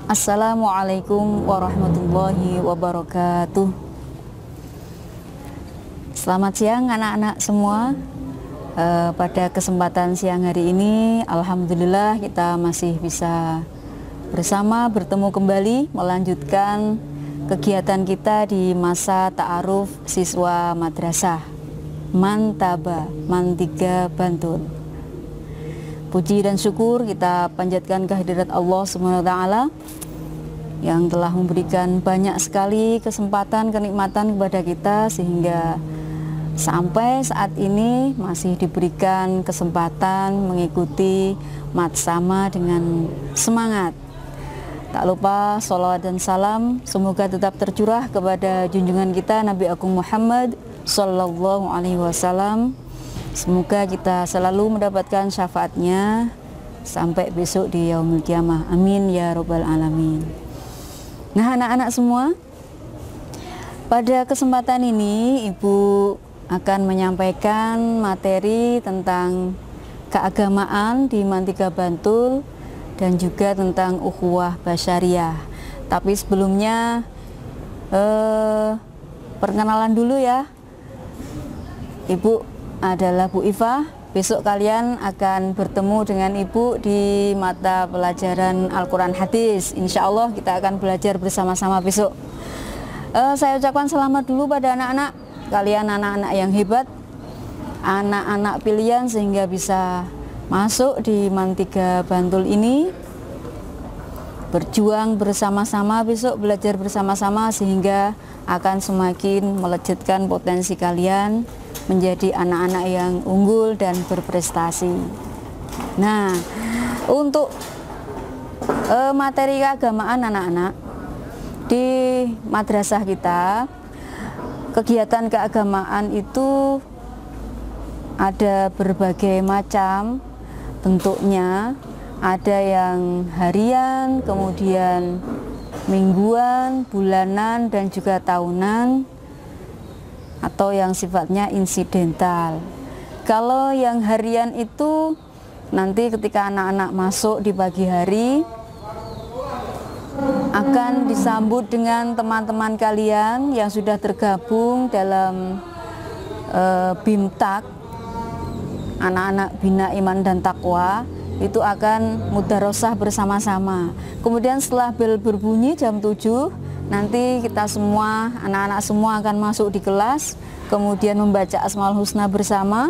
Assalamualaikum warahmatullahi wabarakatuh. Selamat siang anak-anak semua. Pada kesempatan siang hari ini, alhamdulillah kita masih bisa bersama bertemu kembali melanjutkan kegiatan kita di masa ta'aruf siswa madrasah Mantaba Mantiga Bantul. Puji dan syukur kita panjatkan kehadirat Allah SWT yang telah memberikan banyak sekali kesempatan, kenikmatan kepada kita, sehingga sampai saat ini masih diberikan kesempatan mengikuti matsama dengan semangat. Tak lupa sholawat dan salam semoga tetap tercurah kepada junjungan kita Nabi Agung Muhammad Sallallahu Alaihi Wasallam. Semoga kita selalu mendapatkan syafaatnya sampai besok di yaumul kiamah. Amin ya robbal alamin. Nah anak-anak semua, pada kesempatan ini Ibu akan menyampaikan materi tentang keagamaan di Mantiga Bantul dan juga tentang ukhuwah basyariah. Tapi sebelumnya perkenalan dulu ya. Ibu adalah Bu Iva. Besok kalian akan bertemu dengan Ibu di mata pelajaran Al-Quran Hadis. Insya Allah kita akan belajar bersama-sama besok. Saya ucapkan selamat dulu pada anak-anak. Kalian anak-anak yang hebat, anak-anak pilihan sehingga bisa masuk di Mantiga Bantul ini. Berjuang bersama-sama besok, belajar bersama-sama sehingga akan semakin melejitkan potensi kalian menjadi anak-anak yang unggul dan berprestasi. Nah, untuk materi keagamaan anak-anak di madrasah kita, kegiatan keagamaan itu ada berbagai macam bentuknya. Ada yang harian, kemudian mingguan, bulanan, dan juga tahunan, atau yang sifatnya insidental. Kalau yang harian itu nanti ketika anak-anak masuk di pagi hari akan disambut dengan teman-teman kalian yang sudah tergabung dalam BIMTAK, anak-anak bina iman dan takwa. Itu akan mudarosah bersama-sama. Kemudian setelah bel berbunyi jam 7, nanti kita semua, anak-anak semua akan masuk di kelas, kemudian membaca Asmaul Husna bersama.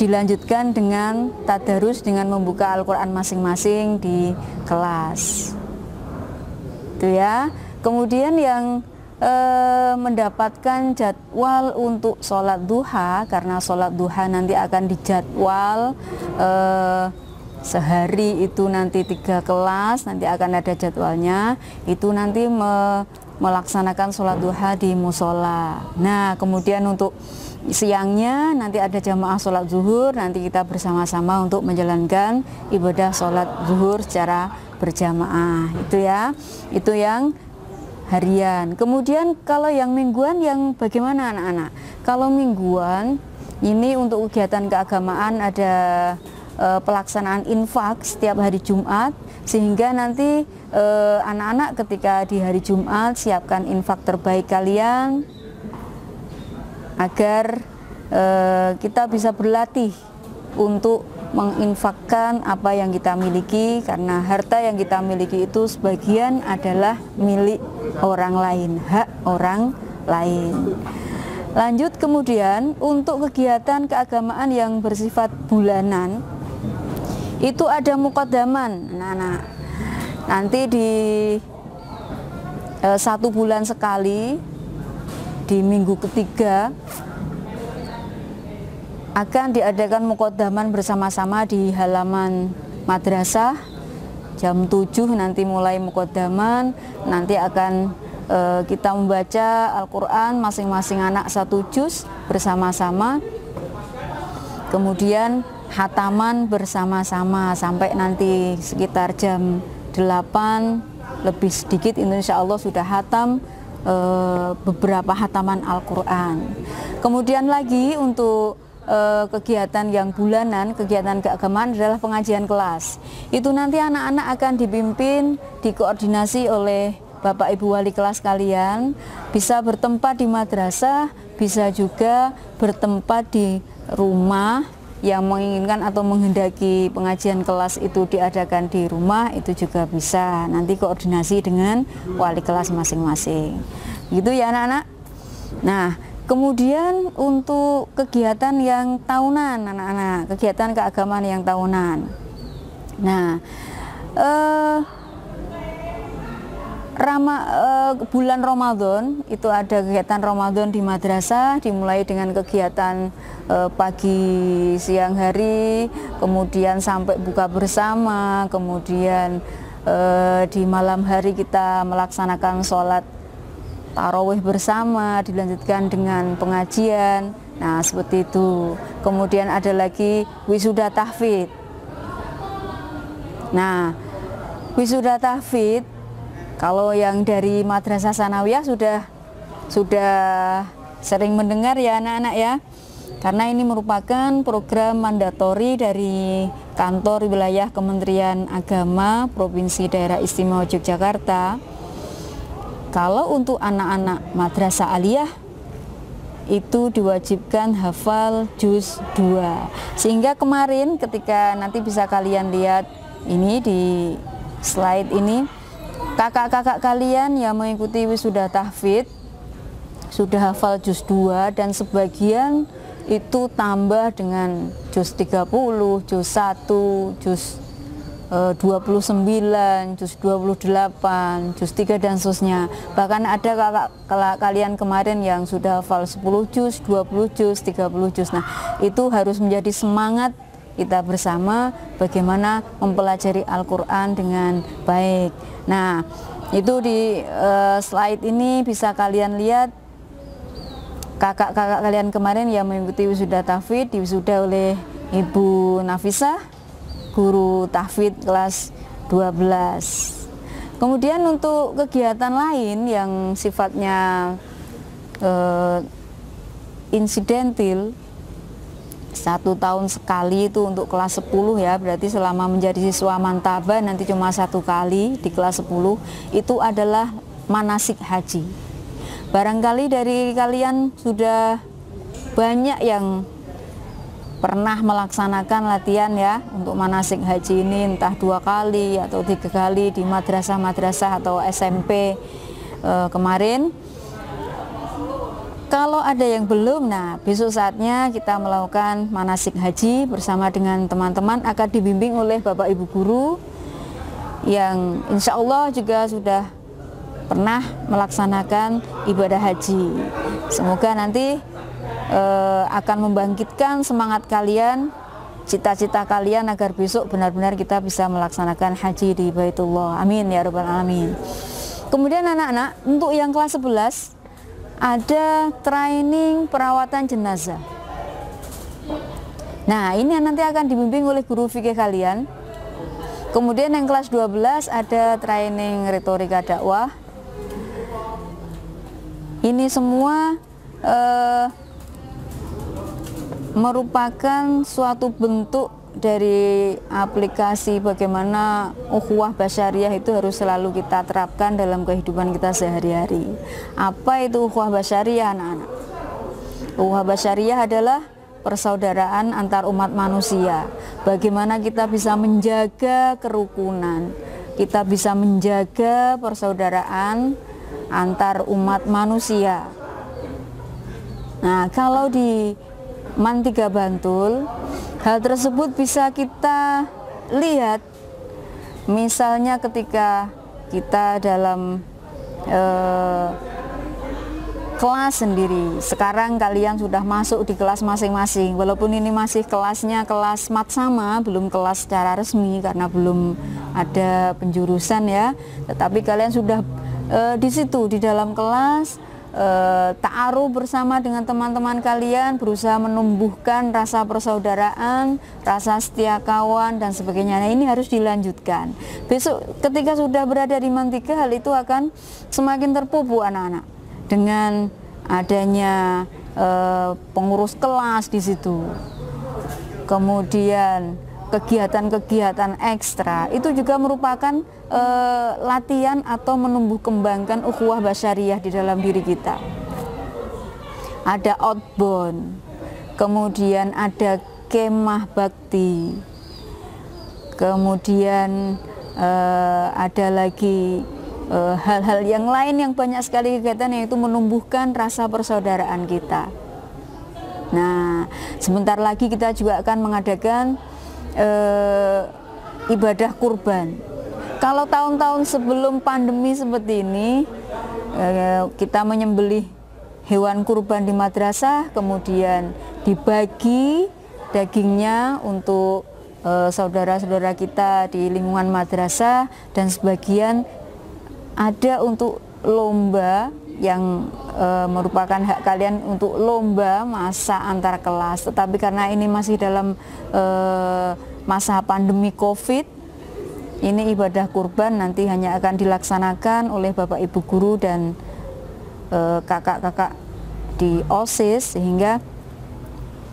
Dilanjutkan dengan tadarus dengan membuka Al-Quran masing-masing di kelas. Itu ya. Kemudian yang mendapatkan jadwal untuk sholat duha, karena sholat duha nanti akan dijadwal sehari itu nanti 3 kelas, nanti akan ada jadwalnya, itu nanti melaksanakan sholat duha di musola. Nah kemudian untuk siangnya nanti ada jamaah sholat zuhur, nanti kita bersama-sama untuk menjalankan ibadah sholat zuhur secara berjamaah. Itu ya, itu yang harian. Kemudian kalau yang mingguan, yang bagaimana anak-anak? Kalau mingguan ini untuk kegiatan keagamaan ada pelaksanaan infak setiap hari Jumat, sehingga nanti anak-anak ketika di hari Jumat siapkan infak terbaik kalian agar kita bisa berlatih untuk menginfakkan apa yang kita miliki, karena harta yang kita miliki itu sebagian adalah milik orang lain, hak orang lain. Lanjut kemudian untuk kegiatan keagamaan yang bersifat bulanan itu ada muqaddaman. Nah, nanti di 1 bulan sekali di minggu ketiga akan diadakan muqaddaman bersama-sama di halaman madrasah. Jam 7 nanti mulai muqaddaman, nanti akan kita membaca Al-Quran masing-masing anak 1 juz bersama-sama, kemudian hataman bersama-sama sampai nanti sekitar jam 8 lebih sedikit, insya Allah sudah hatam beberapa hataman Al-Quran. Kemudian lagi untuk kegiatan yang bulanan, kegiatan keagamaan adalah pengajian kelas. Itu nanti anak-anak akan dipimpin, dikoordinasi oleh Bapak Ibu wali kelas kalian, bisa bertempat di madrasah, bisa juga bertempat di rumah. Yang menginginkan atau menghendaki pengajian kelas itu diadakan di rumah, itu juga bisa. Nanti koordinasi dengan wali kelas masing-masing. Gitu ya anak-anak. Nah, kemudian untuk kegiatan yang tahunan anak-anak, kegiatan keagamaan yang tahunan. Nah, bulan Ramadan itu ada kegiatan Ramadan di madrasah, dimulai dengan kegiatan pagi siang hari, kemudian sampai buka bersama, kemudian di malam hari kita melaksanakan sholat tarawih bersama, dilanjutkan dengan pengajian. Nah seperti itu. Kemudian ada lagi wisuda tahfidz. Nah wisuda tahfidz, kalau yang dari madrasah sanawiyah sudah sering mendengar ya anak-anak ya, karena ini merupakan program mandatori dari kantor wilayah Kementerian Agama Provinsi Daerah Istimewa Yogyakarta. Kalau untuk anak-anak madrasah aliyah itu diwajibkan hafal juz 2. Sehingga kemarin ketika nanti bisa kalian lihat ini di slide ini, kakak-kakak kalian yang mengikuti wisuda tahfidz sudah hafal juz 2 dan sebagian itu tambah dengan juz 30, juz 1, juz 29, juz 28, juz 3 dan seterusnya. Bahkan ada kakak kalian kemarin yang sudah hafal 10 juz, 20 juz, 30 juz. Nah, itu harus menjadi semangat kita bersama bagaimana mempelajari Al-Qur'an dengan baik. Nah, itu di slide ini bisa kalian lihat kakak-kakak kalian kemarin yang mengikuti wisuda tahfidz diwisuda oleh Ibu Nafisah, guru tahfidz kelas 12. Kemudian untuk kegiatan lain yang sifatnya insidentil, 1 tahun sekali itu untuk kelas 10 ya, berarti selama menjadi siswa mantaba nanti cuma 1 kali di kelas 10, itu adalah manasik haji. Barangkali dari kalian sudah banyak yang pernah melaksanakan latihan ya untuk manasik haji ini, entah 2 kali atau 3 kali di madrasah-madrasah atau SMP kemarin. Kalau ada yang belum, nah besok saatnya kita melakukan manasik haji bersama dengan teman-teman, akan dibimbing oleh Bapak Ibu Guru yang insya Allah juga sudah pernah melaksanakan ibadah haji. Semoga nanti akan membangkitkan semangat kalian, cita-cita kalian agar besok benar-benar kita bisa melaksanakan haji di Baitullah. Amin ya rabbal alamin. Kemudian anak-anak, untuk yang kelas 11 ada training perawatan jenazah. Nah, ini nanti akan dibimbing oleh guru fikih kalian. Kemudian yang kelas 12 ada training retorika dakwah. Ini semua merupakan suatu bentuk dari aplikasi bagaimana ukhuwah basyariah itu harus selalu kita terapkan dalam kehidupan kita sehari-hari. Apa itu ukhuwah basyariah anak-anak? Ukhuwah basyariah adalah persaudaraan antar umat manusia. Bagaimana kita bisa menjaga kerukunan, kita bisa menjaga persaudaraan antar umat manusia. Nah, kalau di MAN 3 Bantul, hal tersebut bisa kita lihat misalnya ketika kita dalam kelas sendiri. Sekarang kalian sudah masuk di kelas masing-masing, walaupun ini masih kelasnya kelas mat sama, belum kelas secara resmi karena belum ada penjurusan ya, tetapi kalian sudah di situ di dalam kelas ta'aruf bersama dengan teman-teman kalian, berusaha menumbuhkan rasa persaudaraan, rasa setia kawan dan sebagainya. Nah, ini harus dilanjutkan. Besok ketika sudah berada di MAN 3, hal itu akan semakin terpupuk anak-anak dengan adanya pengurus kelas di situ. Kemudian kegiatan-kegiatan ekstra itu juga merupakan latihan atau menumbuh kembangkan ukhuwah basyariah di dalam diri kita. Ada outbound, kemudian ada kemah bakti, kemudian ada lagi hal-hal yang lain yang banyak sekali kegiatan, yaitu menumbuhkan rasa persaudaraan kita. Nah, sebentar lagi kita juga akan mengadakan ibadah kurban. Kalau tahun-tahun sebelum pandemi seperti ini, kita menyembelih hewan kurban di madrasah, kemudian dibagi dagingnya untuk saudara-saudara kita di lingkungan madrasah, dan sebagian ada untuk lomba yang merupakan hak kalian untuk lomba masak antar kelas. Tetapi karena ini masih dalam masa pandemi COVID, ini ibadah kurban nanti hanya akan dilaksanakan oleh Bapak Ibu guru dan kakak-kakak di OSIS, sehingga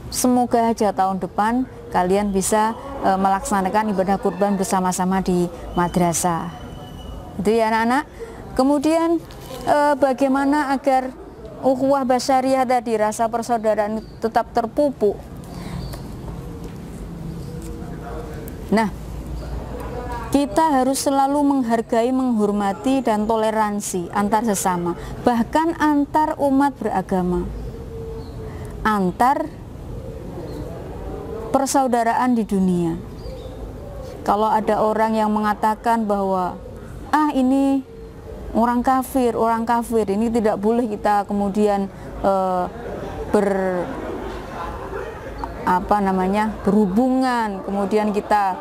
semoga aja tahun depan kalian bisa melaksanakan ibadah kurban bersama-sama di madrasah. Itu ya anak-anak. Kemudian bagaimana agar ukhuwah basyariah tadi, rasa persaudaraan tetap terpupuk. Nah, kita harus selalu menghargai, menghormati, dan toleransi antar sesama, bahkan antar umat beragama, antar persaudaraan di dunia. Kalau ada orang yang mengatakan bahwa ini orang kafir, ini tidak boleh kita kemudian berhubungan, kemudian kita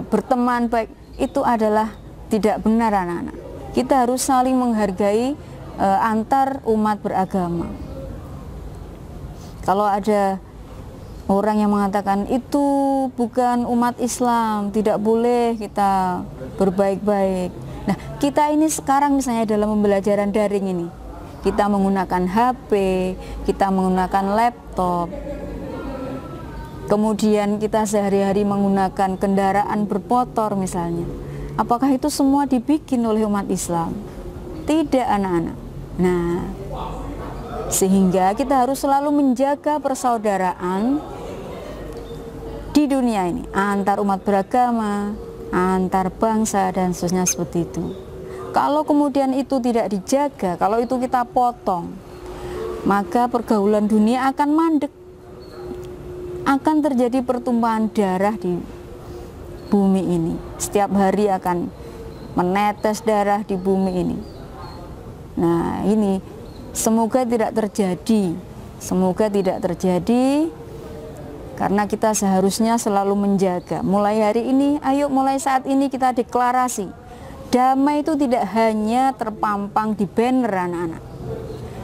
berteman baik, itu adalah tidak benar anak-anak. Kita harus saling menghargai antar umat beragama. Kalau ada orang yang mengatakan itu bukan umat Islam, tidak boleh kita berbaik-baik. Nah, kita ini sekarang misalnya dalam pembelajaran daring ini, kita menggunakan HP, kita menggunakan laptop, kemudian kita sehari-hari menggunakan kendaraan bermotor misalnya. Apakah itu semua dibikin oleh umat Islam? Tidak anak-anak. Nah, sehingga kita harus selalu menjaga persaudaraan di dunia ini, antar umat beragama, antar bangsa, dan seterusnya seperti itu. Kalau kemudian itu tidak dijaga, kalau itu kita potong, maka pergaulan dunia akan mandek. Akan terjadi pertumpahan darah di bumi ini. Setiap hari akan menetes darah di bumi ini. Nah, ini semoga tidak terjadi. Semoga tidak terjadi, karena kita seharusnya selalu menjaga. Mulai hari ini, ayo mulai saat ini kita deklarasi. Damai itu tidak hanya terpampang di banner anak-anak.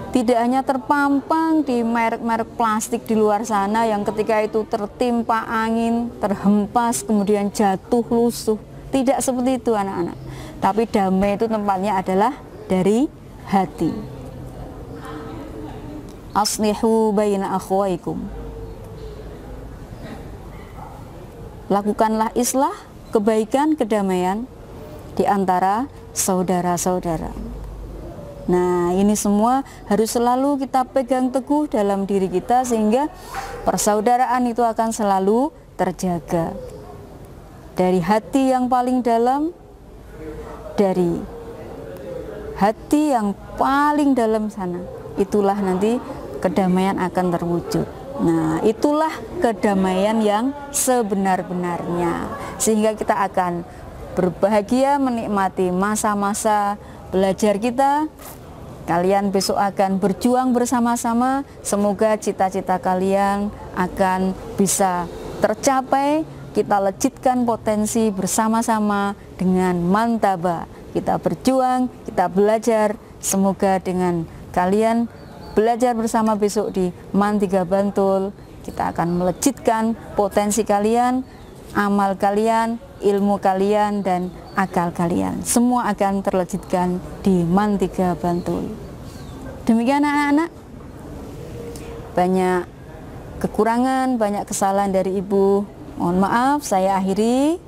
Tidak hanya terpampang di merek-merek plastik di luar sana yang ketika itu tertimpa angin, terhempas, kemudian jatuh lusuh. Tidak seperti itu anak-anak. Tapi damai itu tempatnya adalah dari hati. Aslihu baina akhwaikum. Lakukanlah islah, kebaikan, kedamaian di antara saudara-saudara. Nah, ini semua harus selalu kita pegang teguh dalam diri kita, sehingga persaudaraan itu akan selalu terjaga. Dari hati yang paling dalam, dari hati yang paling dalam sana, itulah nanti kedamaian akan terwujud. Nah, itulah kedamaian yang sebenar-benarnya, sehingga kita akan berbahagia menikmati masa-masa belajar kita. Kalian besok akan berjuang bersama-sama. Semoga cita-cita kalian akan bisa tercapai. Kita lejitkan potensi bersama-sama dengan mantaba. Kita berjuang, kita belajar. Semoga dengan kalian belajar bersama besok di MAN 3 Bantul, kita akan melejitkan potensi kalian, amal kalian, ilmu kalian, dan akal kalian. Semua akan terlejitkan di MAN 3 Bantul. Demikian anak-anak. banyak kekurangan, banyak kesalahan dari Ibu. Mohon maaf, saya akhiri.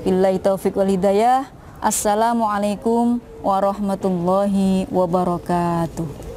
Billahi taufiq wal hidayah. Assalamualaikum warahmatullahi wabarakatuh.